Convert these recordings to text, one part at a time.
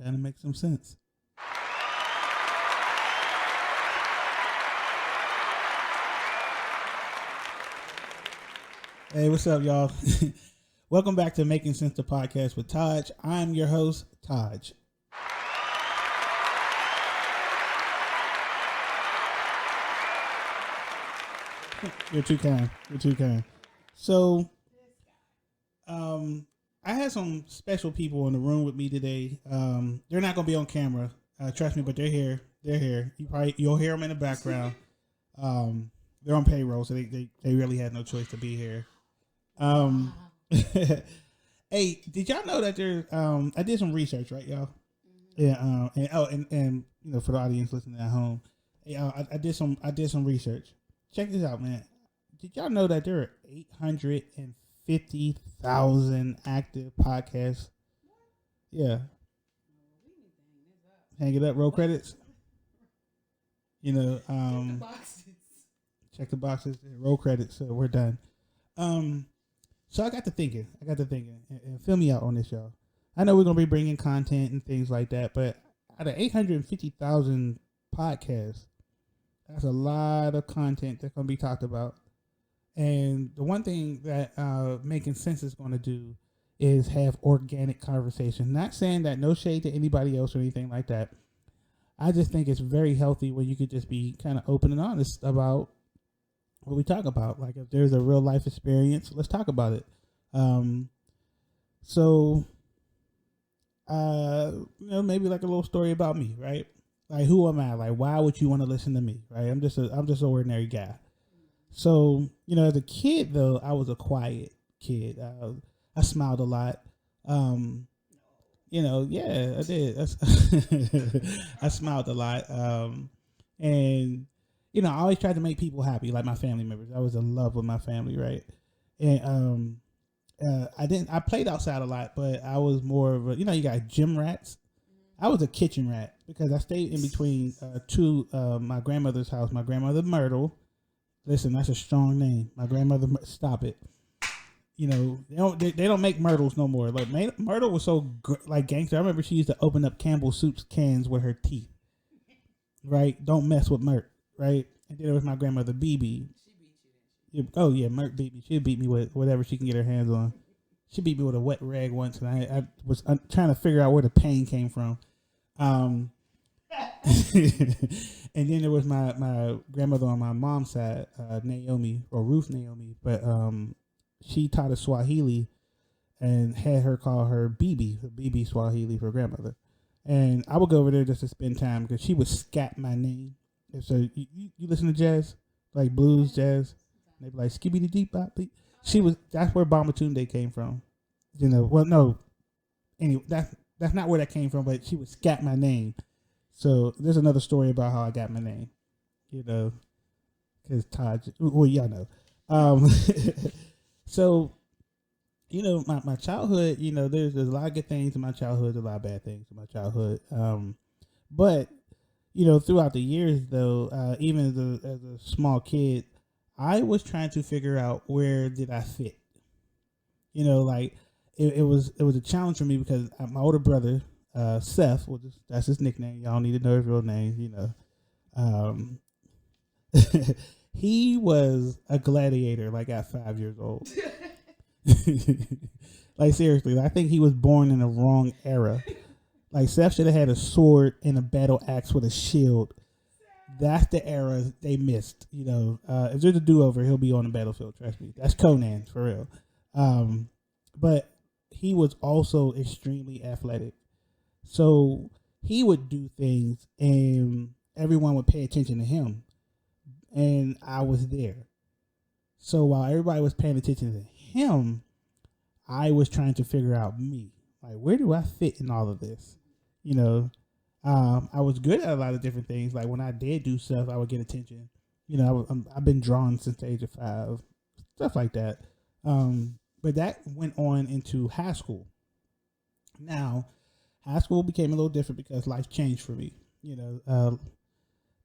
trying to make some sense. Hey, what's up, y'all? Welcome back to Making Sense the Podcast with Taj. I'm your host, Taj. You're too kind. You're too kind. So, I had some special people in the room with me today. They're not gonna be on camera, trust me, but they're here. They're here. You'll hear them in the background. They're on payroll, so they really had no choice to be here. Hey, did y'all know that there? I did some research, right, y'all? Yeah. And you know, for the audience listening at home, hey, I did some research. Check this out, man. Did y'all know that there are 850,000 active podcasts? Yeah. Hang it up. Roll credits. You know, check the boxes. Roll credits. So we're done. So I got to thinking, and fill me out on this, y'all. I know we're gonna be bringing content and things like that, but out of 850,000 podcasts, that's a lot of content that's gonna be talked about. And the one thing that Making Sense is going to do is have organic conversation. Not saying that no shade to anybody else or anything like that. I just think it's very healthy when you could just be kind of open and honest about what we talk about. Like if there's a real life experience, let's talk about it. So, you know, maybe like a little story about me, right? Like who am I? Like why would you want to listen to me, right? I'm just an ordinary guy. So, you know, as a kid, though, I was a quiet kid. I smiled a lot. You know, yeah, I did. I smiled a lot. And, you know, I always tried to make people happy, like my family members. I was in love with my family, right? And I played outside a lot, but I was more of a, you know, you got gym rats. I was a kitchen rat because I stayed in between my grandmother's house, my grandmother Myrtle. Listen, that's a strong name. My grandmother, stop it. You know, they don't make Myrtles no more. Like Myrtle was so like gangster. I remember she used to open up Campbell Soup's cans with her teeth. Right? Don't mess with Myrt. Right? And then there was my grandmother BB. She beat you. Oh yeah, Myrt beat me. She beat me with whatever she can get her hands on. She beat me with a wet rag once, and I was trying to figure out where the pain came from. And then there was my grandmother on my mom's side, Naomi or Ruth Naomi, but she taught us Swahili and had her call her BB Swahili for grandmother. And I would go over there just to spend time because she would scat my name. And so you listen to jazz, like blues, jazz, and they'd be like skibby deep bop beep. That's where Bamatunde came from. You know, well no, anyway, that's not where that came from, but she would scat my name. So there's another story about how I got my name, you know, because Todd, well, y'all know. So, you know, my childhood, you know, there's a lot of good things in my childhood, a lot of bad things in my childhood. But, you know, throughout the years, though, even as a small kid, I was trying to figure out where did I fit. You know, like it was a challenge for me because my older brother, Seth, that's his nickname. Y'all need to know his real name, you know. He was a gladiator, like at 5 years old. Like seriously, I think he was born in the wrong era. Like Seth should have had a sword and a battle axe with a shield. That's the era they missed. You know, if there's a do-over, he'll be on the battlefield. Trust me, that's Conan for real. But he was also extremely athletic. So he would do things and everyone would pay attention to him. And I was there. So while everybody was paying attention to him, I was trying to figure out me. Like, where do I fit in all of this? You know, I was good at a lot of different things. Like when I did do stuff, I would get attention. You know, I've been drawing since the age of 5, stuff like that. But that went on into high school. Now, high school became a little different because life changed for me. You know,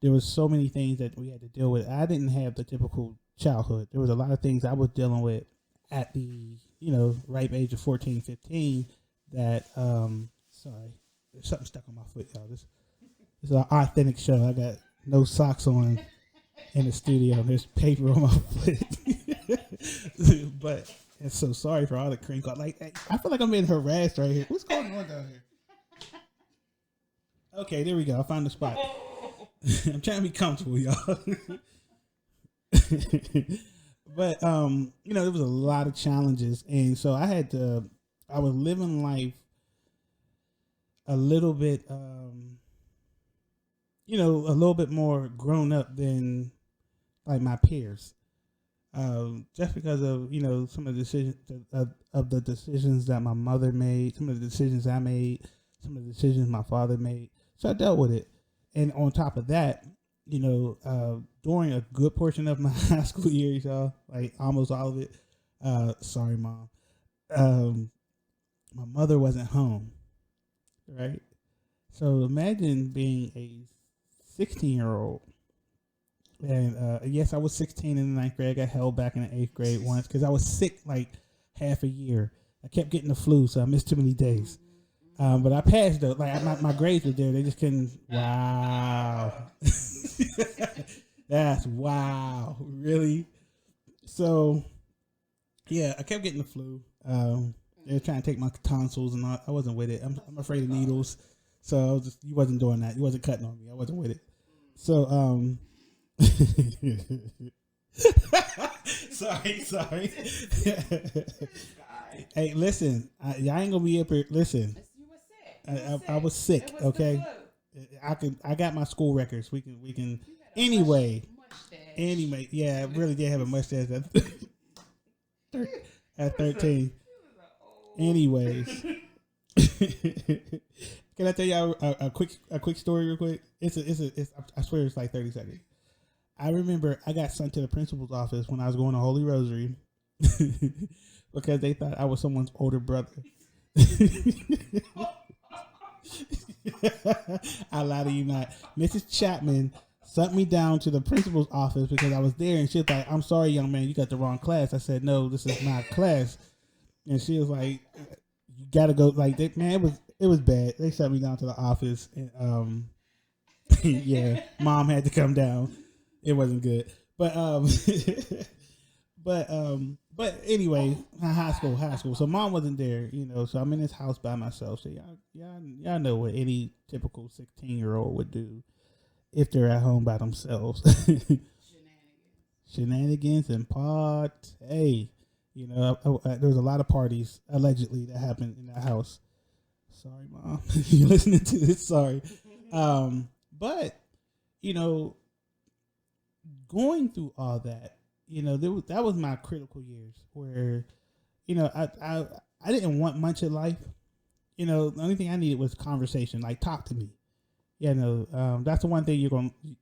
there was so many things that we had to deal with. I didn't have the typical childhood. There was a lot of things I was dealing with at the, you know, ripe age of 14, 15 that, sorry, something stuck on my foot, y'all. This is an authentic show. I got no socks on in the studio. There's paper on my foot. But and so sorry for all the crinkle. Like I feel like I'm being harassed right here. What's going on down here? Okay, there we go. I found the spot. I'm trying to be comfortable, y'all. But there was a lot of challenges, and so I was living life a little bit a little bit more grown up than like my peers. Just because of some of the decisions of the decisions that my mother made, some of the decisions I made, some of the decisions my father made. So I dealt with it, and on top of that, during a good portion of my high school years, y'all, like almost all of it. Sorry, Mom. My mother wasn't home, right? So imagine being a 16-year-old. And yes, I was 16 in the 9th grade. I got held back in the 8th grade once because I was sick like half a year. I kept getting the flu, so I missed too many days. But I passed though. Like my grades were there. They just couldn't. Wow. That's wow. Really? So, yeah, I kept getting the flu. They were trying to take my tonsils and all. I wasn't with it. I'm afraid of needles. So you wasn't doing that. You wasn't cutting on me. I wasn't with it. So, sorry. Hey, listen, y'all ain't gonna be up here. Listen, I was sick. Okay, I got my school records. We can. Anyway, yeah, I really did have a mustache at 13. Anyways, can I tell y'all a quick story real quick? It's I swear it's like 30 seconds. I remember I got sent to the principal's office when I was going to Holy Rosary because they thought I was someone's older brother. I lie to you not. Mrs. Chapman sent me down to the principal's office because I was there, and she was like, "I'm sorry, young man, you got the wrong class." I said, "No, this is my class." And she was like, "You gotta go." Like, man, it was bad. They sent me down to the office, and yeah, Mom had to come down. It wasn't good, but anyway, high school. So Mom wasn't there, So I'm in this house by myself. So y'all know what any typical 16-year-old would do if they're at home by themselves. Shenanigans and party. There was a lot of parties allegedly that happened in that house. Sorry, Mom, you listening to this? Sorry, but going through all that, that was my critical years where, I didn't want much of life. The only thing I needed was conversation, like talk to me. That's the one thing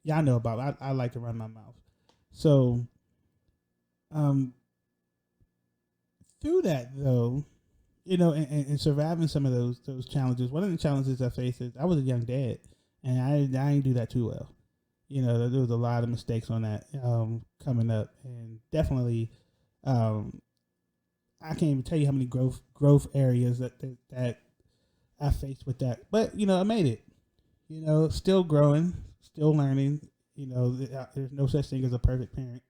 y'all know about. I like to run my mouth. So, through that though, and surviving some of those challenges, one of the challenges I faced is I was a young dad, and I didn't do that too well. There was a lot of mistakes on that coming up, and definitely, I can't even tell you how many growth areas that I faced with that. But I made it. Still growing, still learning. There's no such thing as a perfect parent,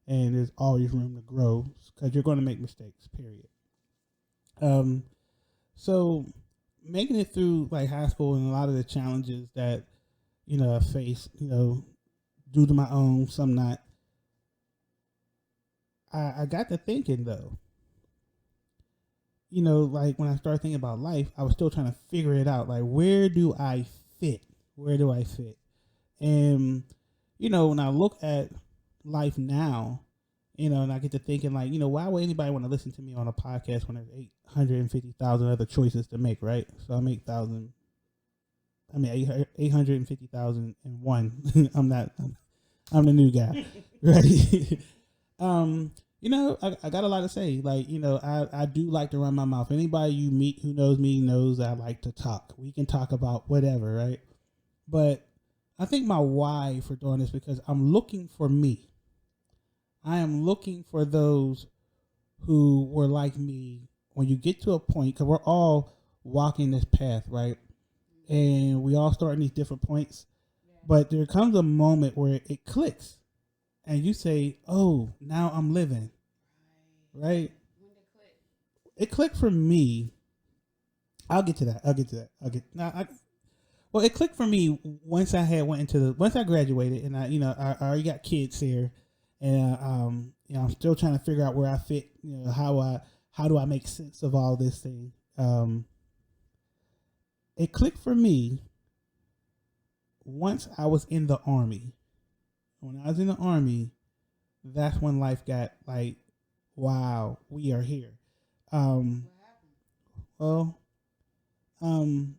and there's always room to grow because you're going to make mistakes. Period. So making it through like high school and a lot of the challenges that I face, due to my own, some not. I got to thinking though, like when I started thinking about life, I was still trying to figure it out. Like, where do I fit? And, when I look at life now, and I get to thinking like, why would anybody want to listen to me on a podcast when there's 850,000 other choices to make, right? So I make 850,001. I'm the new guy, right? I got a lot to say. Like, I do like to run my mouth. Anybody you meet who knows me knows I like to talk. We can talk about whatever, right? But I think my why for doing this because I'm looking for me. I am looking for those who were like me. When you get to a point, because we're all walking this path, right? and we all start in these different points. But there comes a moment where it clicks, and you say, "Oh, now I'm living." Right? It clicked for me. I'll get to that. I'll get now. Well, it clicked for me once I had went into the once I graduated, and I already got kids here, and I'm still trying to figure out where I fit. How do I make sense of all this thing? It clicked for me once I was in the army. When I was in the army, that's when life got like, wow, we are here. Well, um,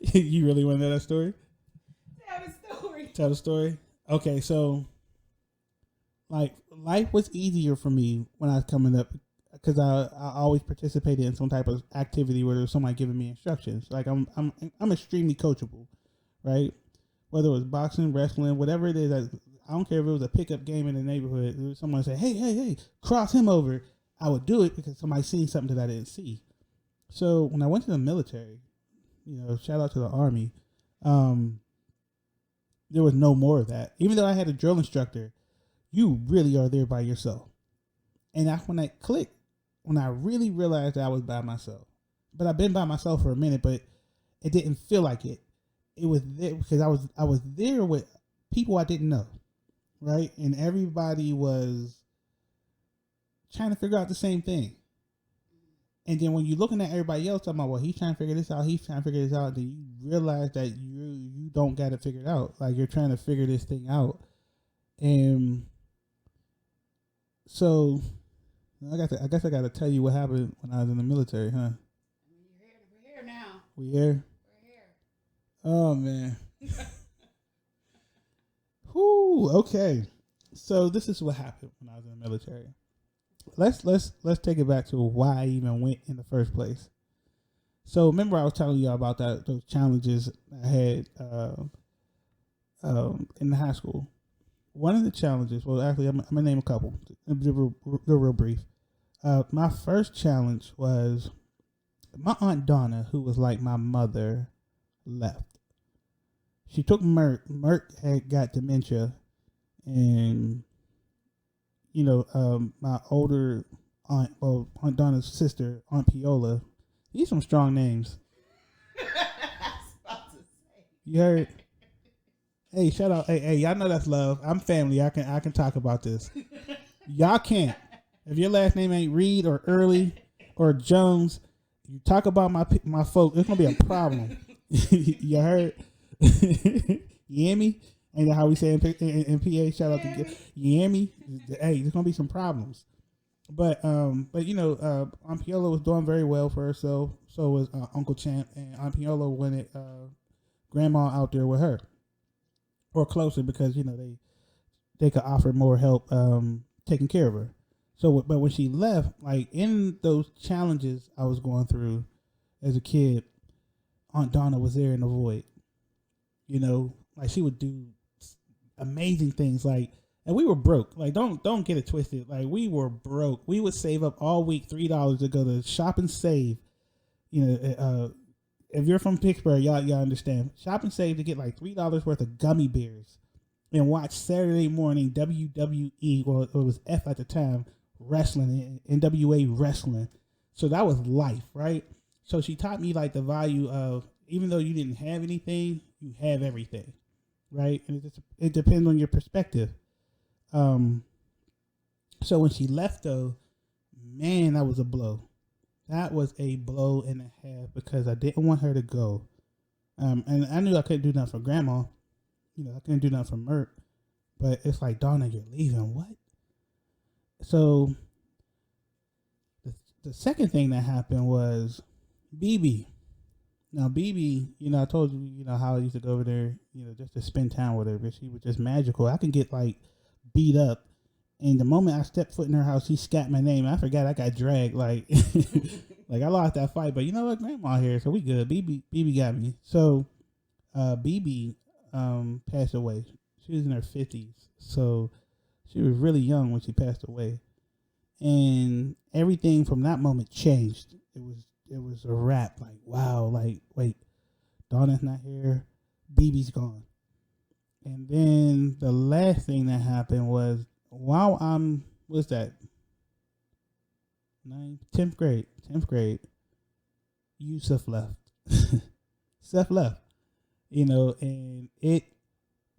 you really want to know that story? Tell the story. Tell the story. Okay, so like life was easier for me when I was coming up because I always participated in some type of activity where there was somebody giving me instructions. Like I'm extremely coachable, right? Whether it was boxing, wrestling, whatever it is, I don't care if it was a pickup game in the neighborhood. Someone say, hey, cross him over. I would do it because somebody seen something that I didn't see. So when I went to the military, shout out to the Army, there was no more of that. Even though I had a drill instructor, you really are there by yourself. And that's when that clicked, when I really realized that I was by myself. But I've been by myself for a minute, but it didn't feel like it. It was there because I was there with people I didn't know, right? And everybody was trying to figure out the same thing. And then when you're looking at everybody else talking about, well, he's trying to figure this out, then you realize that you don't got to figure it out. Like you're trying to figure this thing out. And so I guess I got to tell you what happened when I was in the military, huh? We're here now. We here? We're here. Oh man. Whoo, okay. So this is what happened when I was in the military. Let's take it back to why I even went in the first place. So remember I was telling you about those challenges I had in the high school. One of the challenges, well, actually, I'm gonna name a couple. Real brief. My first challenge was my Aunt Donna, who was like my mother, left. She took Merck. Merck had got dementia, and my older aunt, well, Aunt Donna's sister, Aunt Piola. These some strong names. You heard? Hey, shout out! Hey, y'all know that's love. I'm family. I can talk about this. Y'all can't. If your last name ain't Reed or Early or Jones, you talk about my folk. It's gonna be a problem. You heard? You hear me? And how we say in PA, shout out to you hear me? Hey, there's gonna be some problems. But Aunt Piola was doing very well for herself. So was Uncle Champ, and Aunt Piola wanted Grandma out there with her, or closer, because they could offer more help taking care of her. So, but when she left, like in those challenges I was going through as a kid, Aunt Donna was there in the void. Like she would do amazing things. Like, and we were broke. Like, don't get it twisted. Like, we were broke. We would save up all week $3 to go to Shop and Save. If you're from Pittsburgh, y'all understand. Shop and Save to get like $3 worth of gummy bears, and watch Saturday morning WWE, or it was F at the time, wrestling, NWA wrestling. So that was life, right? So she taught me like the value of, even though you didn't have anything, you have everything, right? And it depends on your perspective. So when she left, though, man, that was a blow. That was a blow and a half, because I didn't want her to go. And I knew I couldn't do nothing for Grandma. I couldn't do nothing for Merck. But it's like, Donna, you're leaving. What? So the second thing that happened was BB. Now, BB, I told you, how I used to go over there, just to spend time with her. But she was just magical. I can get, like, beat up. And the moment I stepped foot in her house, she scat my name. I forgot I got dragged. Like, like I lost that fight. But you know what? Grandma here, so we good. BB got me. So, BB passed away. She was in her 50s. So, she was really young when she passed away. And everything from that moment changed. was a wrap. Like, wow, like, wait, Donna's not here, BB's gone. And then the last thing that happened was while what's that? 10th grade, Yusuf left. Seth left, and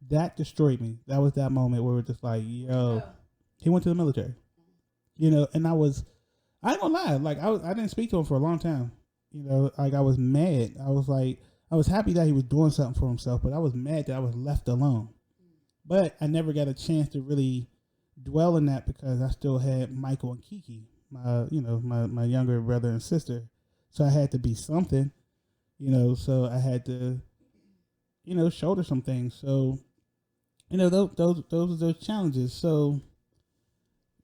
that destroyed me. That was that moment where we're just like, yo, he went to the military, and I ain't gonna lie, like I didn't speak to him for a long time, like I was mad. I was happy that he was doing something for himself, but I was mad that I was left alone. But I never got a chance to really dwell in that because I still had Michael and Kiki, my younger brother and sister. So I had to be something, so I had to, shoulder some things. So, those are those challenges. So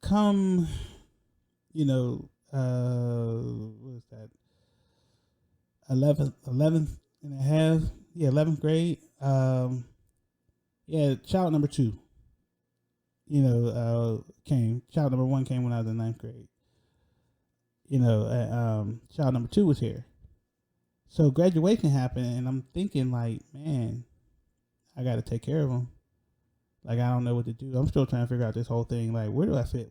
come, what is that? 11th and a half. Yeah, 11th grade. Child number 2. Came. Child number 1 came when I was in 9th grade. Child number 2 was here. So graduation happened, and I'm thinking like, man, I got to take care of him. Like, I don't know what to do. I'm still trying to figure out this whole thing. Like, where do I fit?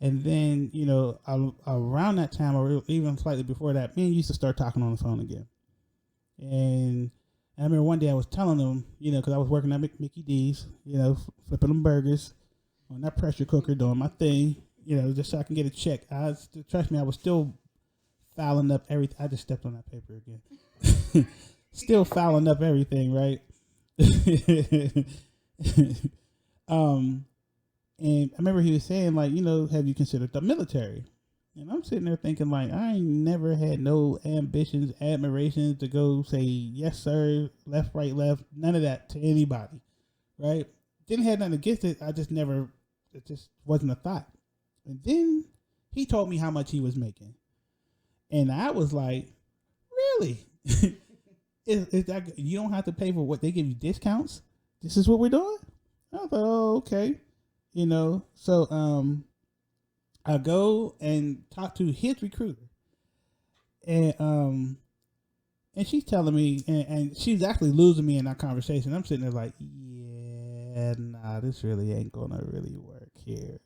And then, around that time, or even slightly before that, me and used to start talking on the phone again. And I remember one day I was telling him, because I was working at Mickey D's, flipping them burgers on that pressure cooker, doing my thing, just so I can get a check. Trust me, I was still fouling up everything. I just stepped on that paper again. Still fouling up everything, right? And I remember he was saying, like, have you considered the military? And I'm sitting there thinking, like, I ain't never had no ambitions, admirations to go say, yes, sir, left, right, left, none of that to anybody, right? Didn't have nothing against it. It just wasn't a thought. And then he told me how much he was making. And I was like, really? Is that, you don't have to pay for what they give you discounts? This is what we're doing? I thought, oh, okay. So I go and talk to his recruiter. And she's telling me, and she's actually losing me in that conversation. I'm sitting there like, yeah, nah, this really ain't gonna really work here.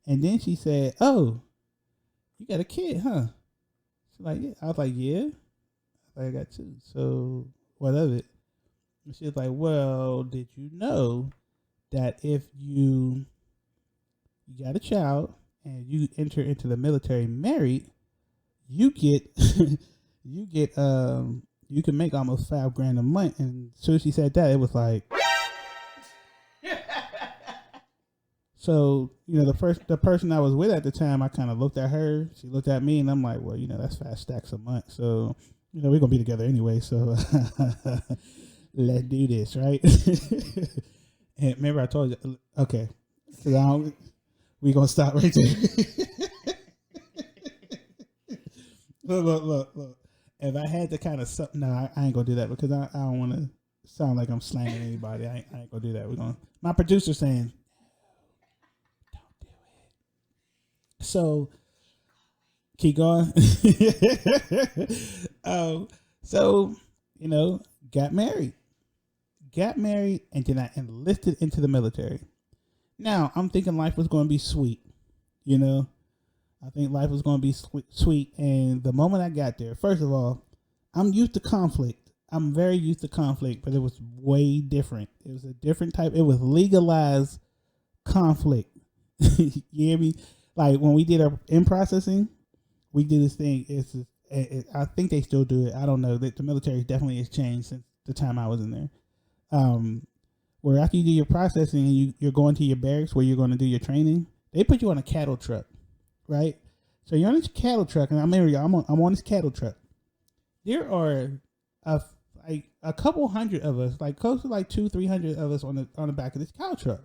And then she said, oh, you got a kid, huh? She's like, yeah. I was like, yeah. I got 2. So what of it? And she was like, well, did you know that if you got a child and you enter into the military married, you can make almost $5,000 a month. And as soon as she said that, it was like, so, the person I was with at the time, I kind of looked at her, she looked at me, and I'm like, well, that's 5 stacks a month. So, we're going to be together anyway. So let's do this, right? And remember I told you, okay, so we're going to stop right there. Look. If I had to kind of, no, I ain't going to do that because I don't want to sound like I'm slamming anybody. I ain't going to do that. My producer's saying, don't do it. So, keep going. So, got married, and then I enlisted into the military. Now, I'm thinking life was going to be sweet, I think life was going to be sweet. And the moment I got there, first of all, I'm used to conflict. I'm very used to conflict, but it was way different. It was a different type. It was legalized conflict. You hear me? Like when we did our in processing, we did this thing. I think they still do it. I don't know. The military definitely has changed since the time I was in there. Where after you do your processing and you're going to your barracks where you're going to do your training, they put you on a cattle truck, right? So you're on this cattle truck, and I'm on this cattle truck. There are a couple hundred of us, like close to like 200-300 of us on the back of this cow truck,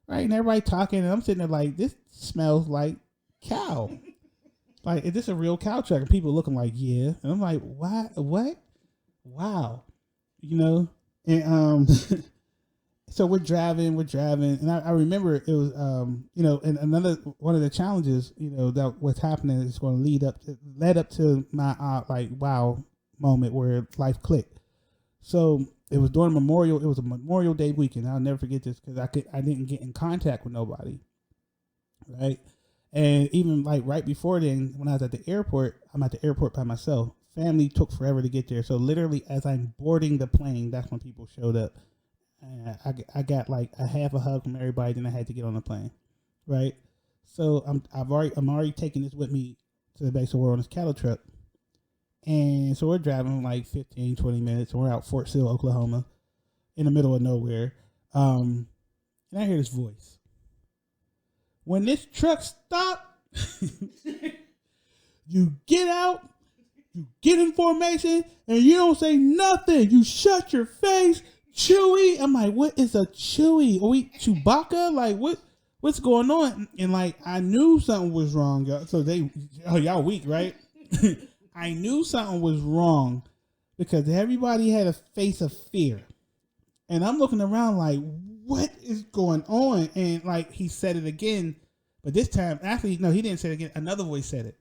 right? And everybody talking, and I'm sitting there like, this smells like cow. Like, is this a real cow truck? And people looking like, yeah. And I'm like, what? Wow. And So we're driving, and I remember it was, and another one of the challenges, that what's happening is going to led up to my like wow moment where life clicked. So it was during Memorial. It was a Memorial Day weekend. I'll never forget this because I didn't get in contact with nobody, right? And even like right before then, when I was at the airport, I'm at the airport by myself. Family took forever to get there. So literally, as I'm boarding the plane, that's when people showed up. And I got like a half a hug from everybody. Then I had to get on the plane, right? So I'm already taking this with me to the base of war on this cattle truck. And so we're driving like 15, 20 minutes. And we're out Fort Sill, Oklahoma, in the middle of nowhere. And I hear this voice. When this truck stops, you get out, you get in formation, and you don't say nothing. You shut your face. Chewy. I'm like, what is a Chewy? Are we Chewbacca? Like, what's going on? And like, I knew something was wrong. So y'all weak, right? I knew something was wrong because everybody had a face of fear. And I'm looking around like, what is going on? And like, he said it again, but this time, actually, no, he didn't say it again. Another voice said it.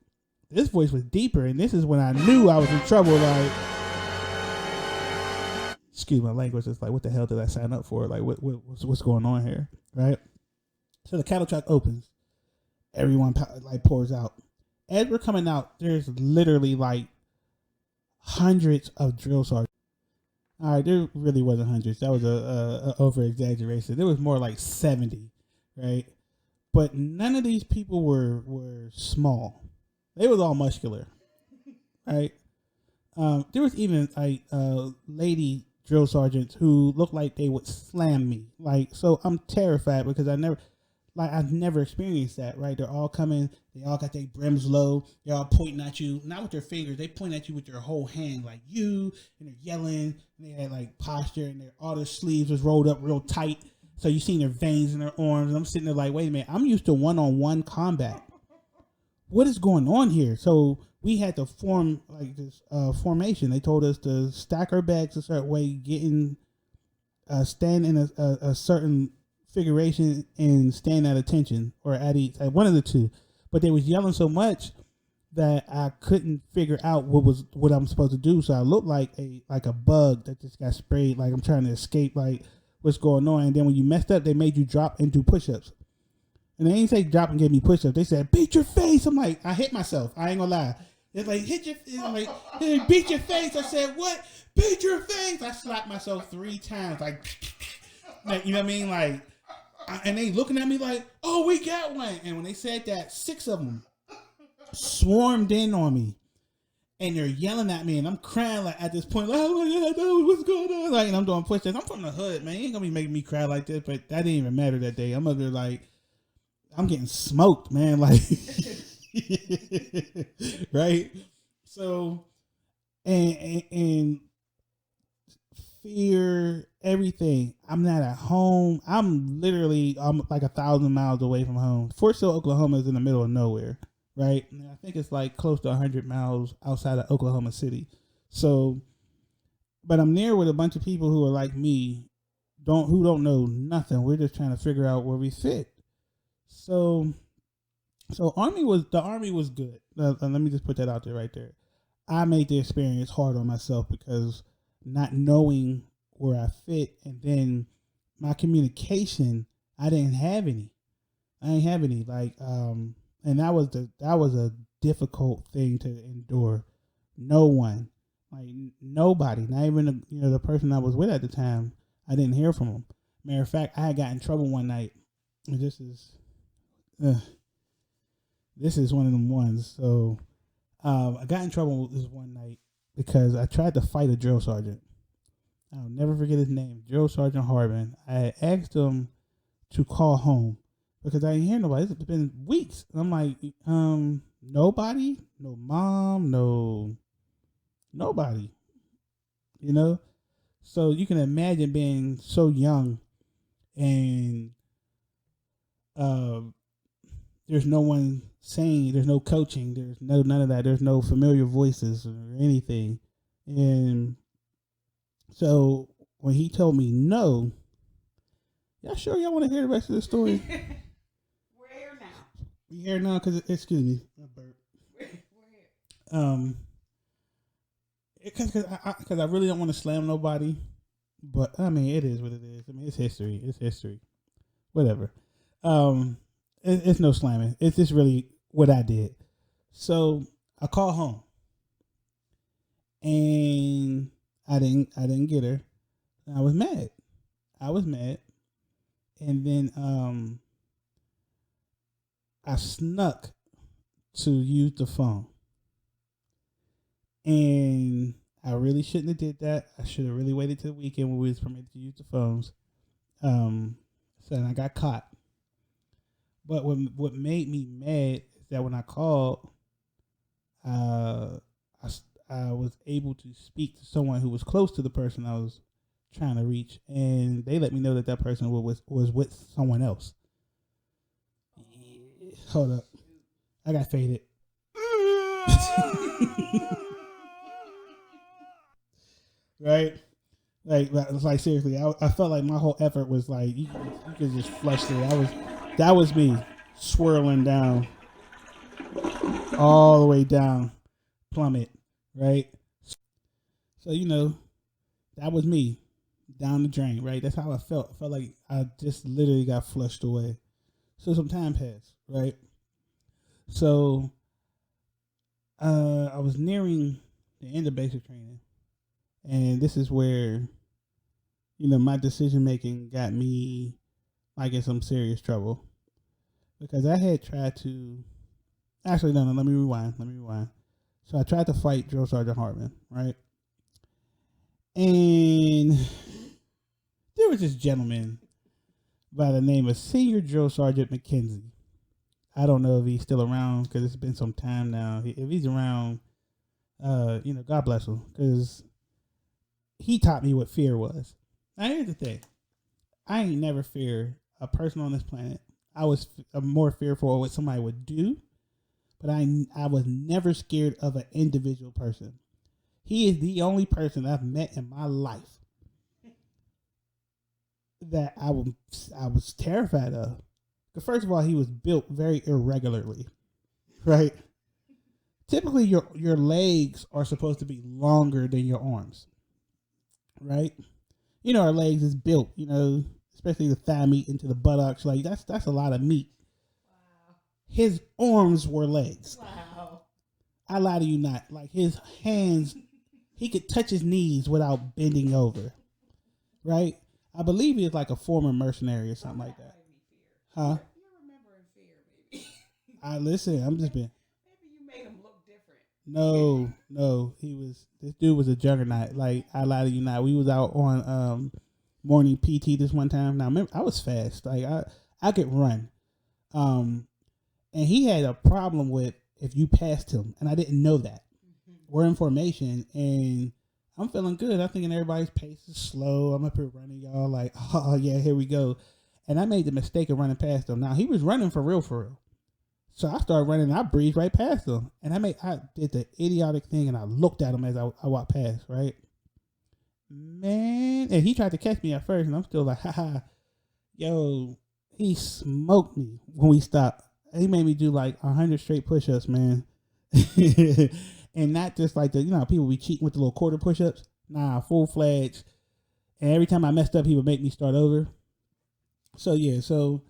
This voice was deeper, and this is when I knew I was in trouble. Like, excuse my language. It's like, what the hell did I sign up for? Like, what's going on here, right? So the cattle truck opens. Everyone like pours out. As we're coming out, there's literally like hundreds of drill sergeants. All right, there really wasn't hundreds. That was a over exaggeration. There was more like 70, right? But none of these people were small. They was all muscular, right? There was even like lady drill sergeants who looked like they would slam me. Like, so I'm terrified because I've never experienced that, right? They're all coming. They all got their brims low. They're all pointing at you, not with their fingers. They point at you with their whole hand, like you, and they're yelling. And they had like posture, and all their sleeves was rolled up real tight. So you seen their veins in their arms. And I'm sitting there like, wait a minute. I'm used to one-on-one combat. What is going on here? So we had to form like this formation. They told us to stack our bags a certain way, stand in a certain figuration and stand at attention or at one of the two. But they was yelling so much that I couldn't figure out what I'm supposed to do. So I looked like a bug that just got sprayed. Like I'm trying to escape. Like what's going on? And then when you messed up, they made you drop and do push-ups. And they ain't say drop and give me push-ups. They said beat your face. I'm like, I hit myself. I ain't gonna lie. It's like beat your face. I said what? Beat your face. I slapped myself 3 times. Like you know what I mean? Like. And they looking at me like, oh, we got one. And when they said that, 6 of them swarmed in on me. And they're yelling at me. And I'm crying like at this point, like, oh my God, what's going on? Like, and I'm doing push-ups. I'm from the hood, man. You ain't going to be making me cry like this. But that didn't even matter that day. I'm over there like, I'm getting smoked, man. Like, right? So, and fear, everything. I'm not at home. I'm like 1,000 miles away from home. Fort Sill, Oklahoma is in the middle of nowhere, right? And I think it's like close to 100 miles outside of Oklahoma City. So, but I'm there with a bunch of people who are like me, who don't know nothing. We're just trying to figure out where we fit. So the army was good. Let me just put that out there right there. I made the experience hard on myself because not knowing where I fit, and then my communication, I didn't have any. Like, and that was a difficult thing to endure. No one, like nobody, not even the person I was with at the time, I didn't hear from them. Matter of fact, I had got in trouble one night, and this is one of them ones. So I got in trouble this one night because I tried to fight a drill sergeant. I'll never forget his name, Drill Sergeant Harbin. I asked him to call home because I didn't hear nobody. It's been weeks. And I'm like, nobody, no mom, nobody, So you can imagine being so young and there's no one saying, there's no coaching, there's none of that. There's no familiar voices or anything. And so when he told me no, Y'all sure y'all want to hear the rest of the story? We're here now. We here now because excuse me, I burped. We're here. Because I really don't want to slam nobody, but I mean it is what it is. I mean it's history. It's history. Whatever. It's no slamming. It's just really what I did. So I called home, and I didn't get her. I was mad. And then I snuck to use the phone. And I really shouldn't have did that. I should have really waited till the weekend when we was permitted to use the phones. So I got caught. But what made me mad is that when I called, I was able to speak to someone who was close to the person I was trying to reach, and they let me know that person was with someone else. Hold up, I got faded. Right, like seriously, I felt like my whole effort was like you could just flush through. That was me swirling down, all the way down, plummet, right. So that was me down the drain, right? That's how I felt. I felt like I just literally got flushed away. So some time passed, right? So I was nearing the end of basic training, and this is where my decision making got me like in some serious trouble, because I had tried to actually no let me rewind. So I tried to fight Drill Sergeant Hartman, right? And there was this gentleman by the name of Senior Drill Sergeant McKenzie. I don't know if he's still around because it's been some time now. If he's around, God bless him, because he taught me what fear was. Now here's the thing: I ain't never feared a person on this planet. I was more fearful of what somebody would do, but I was never scared of an individual person. He is the only person I've met in my life that I was terrified of. Because first of all, he was built very irregularly, right? Typically, your legs are supposed to be longer than your arms, right? Our legs is built, especially the thigh meat into the buttocks. Like that's a lot of meat. Wow. His arms were legs. Wow. I lie to you not. Like his hands, he could touch his knees without bending over, right? I believe he is like a former mercenary or something like that. Huh? You're remembering fear, maybe. Listen, I'm just being. Maybe you made him look different. No, this dude was a juggernaut. Like, I lie to you not. We was out on morning PT this one time. Now, remember, I was fast. Like, I could run. And he had a problem with if you passed him, and I didn't know that. We're in formation, and I'm feeling good. I'm thinking everybody's pace is slow. I'm up here running, y'all. Like, oh yeah, here we go. And I made the mistake of running past him. Now he was running for real. So I started running, and I breezed right past him. And I did the idiotic thing, and I looked at him as I walked past, right? Man, and he tried to catch me at first, and I'm still like, haha, yo, he smoked me when we stopped. He made me do like 100 straight push-ups, man. And not just like people be cheating with the little quarter push-ups. Nah, full-fledged. And every time I messed up, he would make me start over. So yeah, so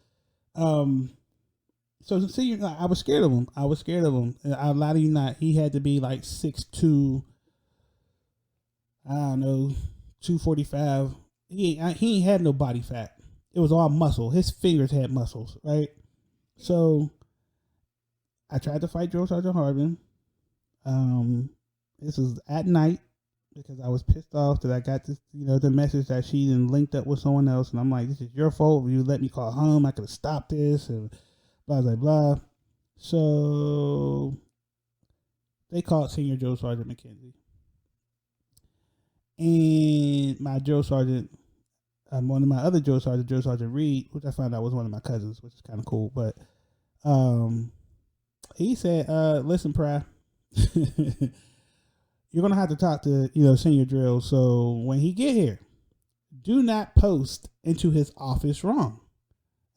see, I was scared of him. And I lie to you not, he had to be like 6'2", I don't know, 245. He ain't had no body fat. It was all muscle. His fingers had muscles, right? So I tried to fight Drill Sergeant Hartman. This was at night because I was pissed off that I got this, the message that she then linked up with someone else, and I'm like, this is your fault. You let me call home. I could have stopped this, and blah blah blah. So they called Senior Drill Sergeant McKenzie, and my drill sergeant, one of my other drill sergeant Reed, which I found out was one of my cousins, which is kind of cool, but he said, listen, Pry, you're gonna have to talk to Senior Drill. So when he get here, do not post into his office wrong.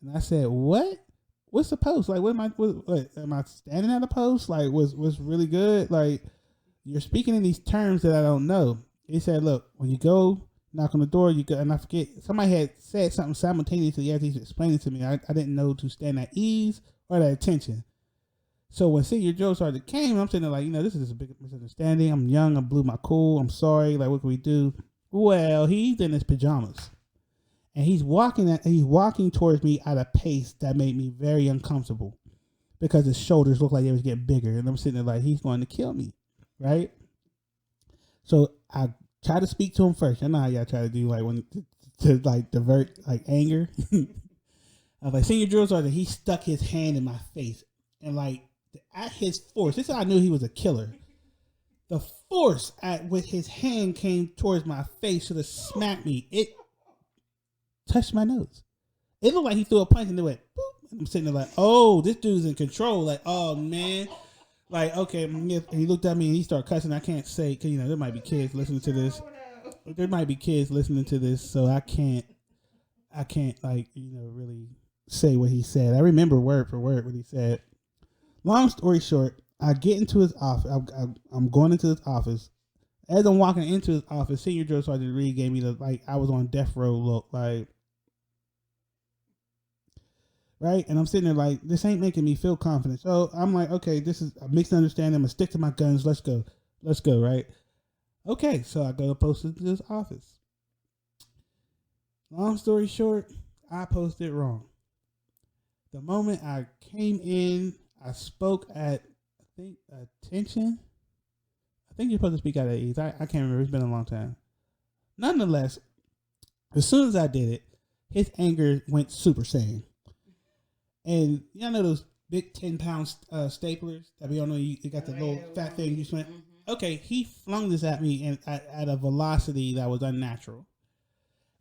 And I said, what? What's the post? Like, what am I standing at a post? Like, was really good? Like, you're speaking in these terms that I don't know. He said, look, when you go knock on the door, you go, and I forget, somebody had said something simultaneously as he's explaining to me. I didn't know to stand at ease or at attention. So when Senior Joe started came, I'm sitting there like, this is a big misunderstanding. I'm young. I blew my cool. I'm sorry. Like, what can we do? Well, he's in his pajamas. And he's walking towards me at a pace that made me very uncomfortable because his shoulders looked like they was getting bigger. And I'm sitting there like, he's going to kill me, right? So I try to speak to him first. I know how y'all try to do, like, when to like divert like anger. I was like, Senior Drill Sergeant, he stuck his hand in my face. And like at his force, this is how I knew he was a killer. The force at which his hand came towards my face should have smacked me. It touched my nose. It looked like he threw a punch and it went boop. And I'm sitting there like, oh, this dude's in control. Like, oh man. Like, okay. And he looked at me and he started cussing. I can't say, because there might be kids listening to this. There might be kids listening to this, so I can't like, really say what he said. I remember word for word what he said. Long story short, I get into his office. I'm going into his office. As I'm walking into his office, Senior Drill Sergeant Reed gave me the, like, I was on death row look, like, right? And I'm sitting there like, this ain't making me feel confident. So I'm like, okay, this is a mixed understanding. I'm going to stick to my guns. Let's go, right? Okay, so I go to post it to his office. Long story short, I posted wrong. The moment I came in, I spoke at, I think, attention. I think you're supposed to speak out at ease. I can't remember. It's been a long time. Nonetheless, as soon as I did it, his anger went Super Saiyan. And y'all know those big 10-pound staplers that we all know you got the little fat thing you spent? Okay, he flung this at me and at a velocity that was unnatural.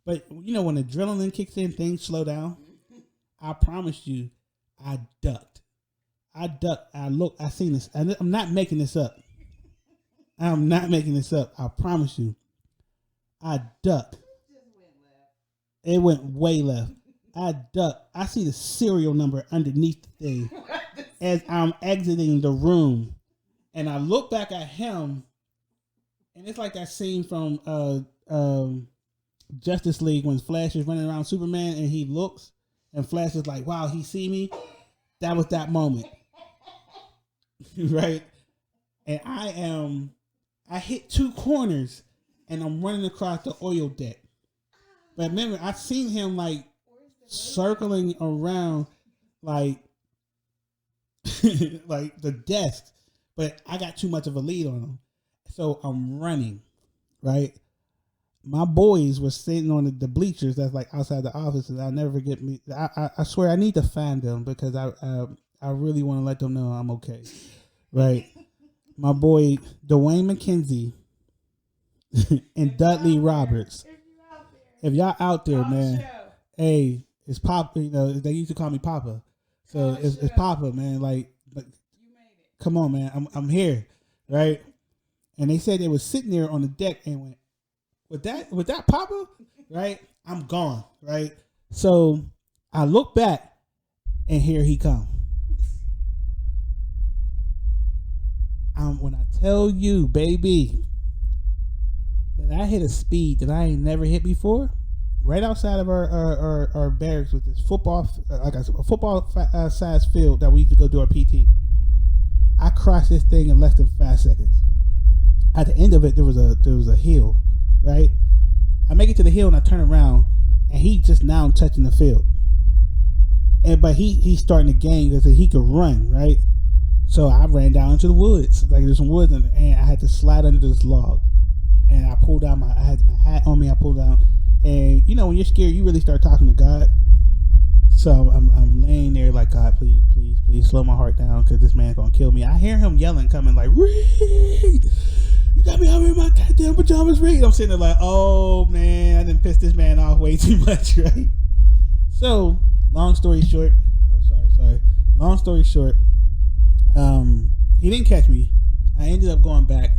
But when adrenaline kicks in, things slow down. I promise you, I ducked. I looked. I seen this. I'm not making this up. I'm not making this up. I promise you. I ducked. It went way left. I ducked. I see the serial number underneath the thing as I'm exiting the room. And I look back at him, and it's like that scene from Justice League when Flash is running around Superman, and he looks, and Flash is like, wow, he see me? That was that moment. Right? And I hit two corners, and I'm running across the oil deck. But remember, I seen him, like, circling around, like, like the desk. But I got too much of a lead on him. So I'm running, right? My boys were sitting on the bleachers that's like outside the office, and I'll never forget me. I swear I need to find them because I really want to let them know I'm okay, right? My boy Dwayne McKenzie and Dudley Roberts. If y'all out there, man, hey, it's Papa. They used to call me Papa, so it's Papa, man. Like, but come on, man, I'm here, right? And they said they was sitting there on the deck and went, with that Papa, right? I'm gone, right? So I look back, and here he come. When I tell you, baby, that I hit a speed that I ain't never hit before, right outside of our barracks with this football, like a football size field that we used to go do our PT. I crossed this thing in less than 5 seconds. At the end of it, there was a hill, right? I make it to the hill and I turn around, and he just now touching the field. But he's starting to gain because he could run, right? So I ran down into the woods. Like, there's some woods, and I had to slide under this log. And I pulled down I had my hat on me. I pulled down, and when you're scared, you really start talking to God. So I'm laying there like, God, please, please, please slow my heart down because this man's gonna kill me. I hear him yelling, coming like, Reed, you got me out here in my goddamn pajamas, Reed. I'm sitting there like, oh man, I didn't piss this man off way too much, right? So long story short, long story short, he didn't catch me. I ended up going back.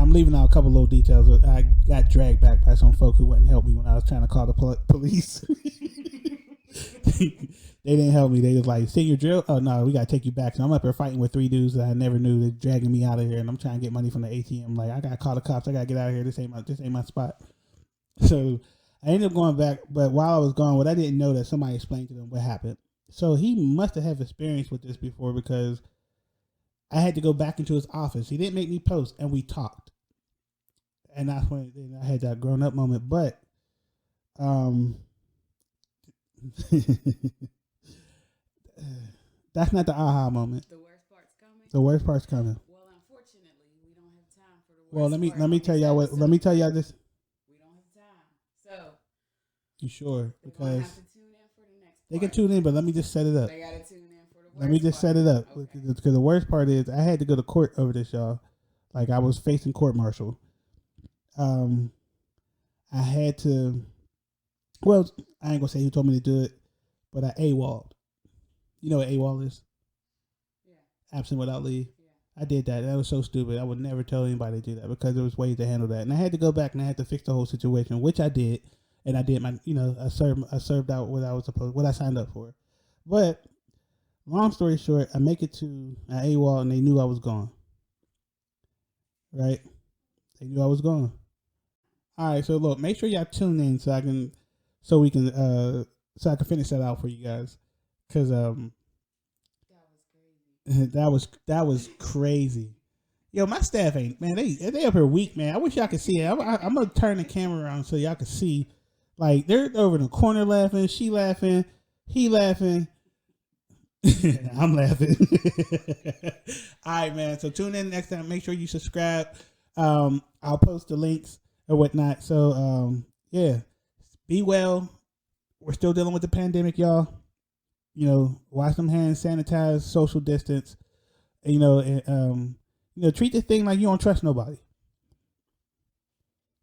I'm leaving out a couple little details. I got dragged back by some folk who wouldn't help me when I was trying to call the police. They didn't help me. They was like, "Senior drill? Oh no, we gotta take you back." So I'm up here fighting with 3 dudes that I never knew. They're dragging me out of here, and I'm trying to get money from the ATM. Like, I gotta call the cops. I gotta get out of here. This ain't my spot. So I ended up going back. But while I was gone, what I didn't know that somebody explained to them what happened. So he must have experience with this before because I had to go back into his office. He didn't make me post, and we talked. And that's when I had that grown up moment. But that's not the aha moment. The worst part's coming. The worst part's coming. Well, unfortunately, we don't have time for the worst. Well, let me tell y'all y'all what. Let me tell y'all this. We don't have time. So You sure? they're gonna Because have to tune in for the next part. they can tune in, but let me just set it up. They gotta tune in for the worst. Let me just set it up. Okay. Because the worst part is I had to go to court over this, y'all. Like I was facing court martial. I had to. Well, I ain't gonna say who told me to do it, but I AWOL'd. You know what AWOL is? Yeah. Absent without leave. Yeah. I did that. That was so stupid. I would never tell anybody to do that because there was ways to handle that, and I had to go back and I had to fix the whole situation, which I did, and I did my, I served out what I signed up for. But long story short, I make it to AWOL, and they knew I was gone. Right? They knew I was gone. All right, so look, make sure y'all tune in so I can finish that out for you guys, because that was crazy. Yo, my staff ain't, man. They up here weak, man. I wish y'all could see it. I'm gonna turn the camera around so y'all can see. Like they're over in the corner laughing, she laughing, he laughing. I'm laughing. All right, man. So tune in next time. Make sure you subscribe. I'll post the links or whatnot. So yeah, be well. We're still dealing with the pandemic, y'all. Wash them hands, sanitize, social distance. And, treat the thing like you don't trust nobody.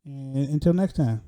And until next time.